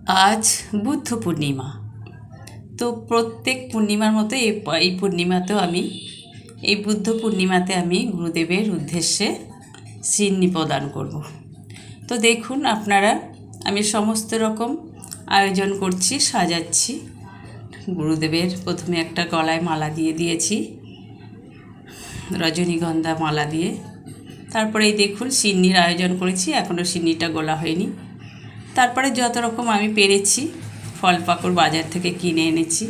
আজ বুদ্ধ পূর্ণিমা। তো প্রত্যেক পূর্ণিমার মতো এই পূর্ণিমাতেও এই বুদ্ধ পূর্ণিমাতে আমি গুরুদেবের উদ্দেশ্যে সিন্নি প্রদান করব। তো দেখুন আপনারা, আমি সমস্ত রকম আয়োজন করছি, সাজাচ্ছি। গুরুদেবের প্রথমে একটা গলায় মালা দিয়ে দিয়েছি, রজনীগন্ধা মালা দিয়ে। তারপরে এই দেখুন সিন্নির আয়োজন করেছি, এখনও সিন্নিটা গোলা হয়নি। তারপরে যত রকম আমি পেরেছি ফল পাকড় বাজার থেকে কিনে এনেছি,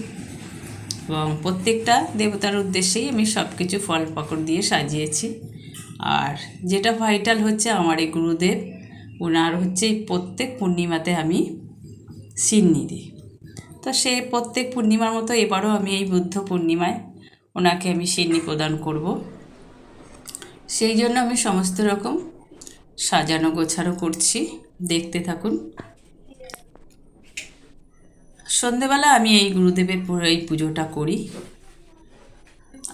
এবং প্রত্যেকটা দেবতার উদ্দেশ্যেই আমি সব কিছু ফল পাকড় দিয়ে সাজিয়েছি। আর যেটা ভাইটাল হচ্ছে আমার এই গুরুদেব, ওনার হচ্ছে এই প্রত্যেক পূর্ণিমাতে আমি সিন্নি দিই। তো সে প্রত্যেক পূর্ণিমার মতো এবারও আমি এই বুদ্ধ পূর্ণিমায় ওনাকে আমি সিন্নি প্রদান করব। সেই জন্য আমি সমস্ত রকম সাজানো গোছানো করছি, দেখতে থাকুন। সন্ধেবেলা আমি এই গুরুদেবের এই পুজোটা করি।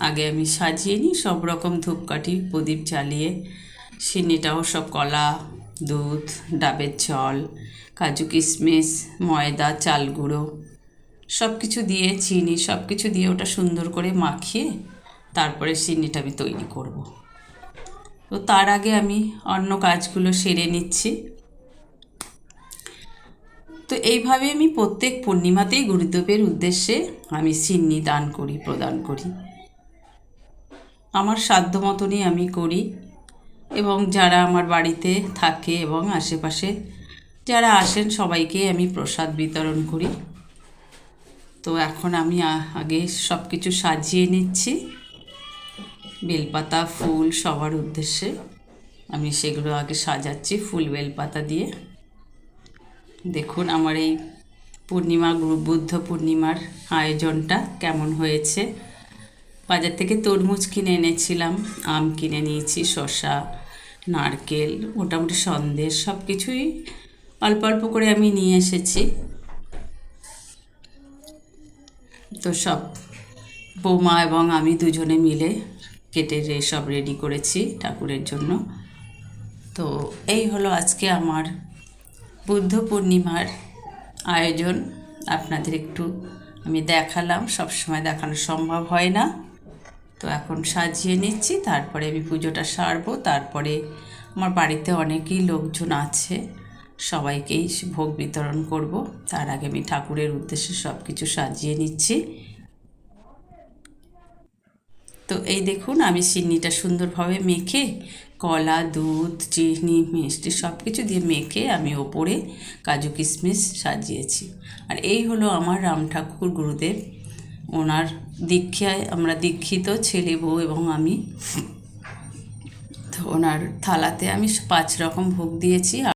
আগে আমি সাজিয়ে নিই সব রকম ধূপকাঠি প্রদীপ জ্বালিয়ে, সিন্নিটাও সব কলা, দুধ, ডাবের জল, কাজু কিশমিশ, ময়দা, চাল গুঁড়ো সব কিছু দিয়ে, চিনি সব কিছু দিয়ে ওটা সুন্দর করে মাখিয়ে তারপরে সিন্নিটা আমি তৈরি করব। তো তার আগে আমি অন্য কাজগুলো সেরে নিচ্ছি। তো এইভাবে আমি প্রত্যেক পূর্ণিমাতেই গুরুদেবের উদ্দেশ্যে আমি সিন্নি দান করি, প্রদান করি। আমার সাধ্য মতনই আমি করি, এবং যারা আমার বাড়িতে থাকে এবং আশেপাশে যারা আসেন সবাইকে আমি প্রসাদ বিতরণ করি। তো এখন আমি আগে সব কিছু সাজিয়ে নিচ্ছি, বেলপাতা, ফুল সবার উদ্দেশ্যে আমি সেগুলো আগে সাজাচ্ছি ফুল বেলপাতা দিয়ে। দেখুন আমার এই বুদ্ধ পূর্ণিমার আয়োজনটা কেমন হয়েছে। বাজার থেকে তরমুজ কিনে এনেছিলাম, আম কিনে নিয়েছি, শসা, নারকেল, মোটামুটি সন্দেশ সব কিছুই অল্প অল্প করে আমি নিয়ে এসেছি। তো সব বৌমা এবং আমি দুজনে মিলে কেটে সব রেডি করেছি ঠাকুরের জন্য। তো এই হলো আজকে আমার বুদ্ধ পূর্ণিমার আয়োজন। আপনাদের একটু আমি দেখালাম, সবসময় দেখানো সম্ভব হয় না। তো এখন সাজিয়ে নিচ্ছি, তারপরে আমি পুজোটা সারবো। তারপরে আমার বাড়িতে অনেকেই লোকজন আছে, সবাইকেই ভোগ বিতরণ করব। তার আগে আমি ঠাকুরের উদ্দেশ্যে সব কিছু সাজিয়ে নিচ্ছি। তো এই দেখুন আমি সিন্নিটা সুন্দরভাবে মেখে, কলা, দুধ, চিনি, মিষ্টি সব কিছু দিয়ে মেখে আমি ওপরে কাজু কিশমিশ সাজিয়েছি। আর এই হলো আমার রাম ঠাকুর গুরুদেব, ওনার দীক্ষায় আমরা দীক্ষিত ছেলে বউ এবং আমি। তো ওনার থালাতে আমি 5 রকম ভোগ দিয়েছি।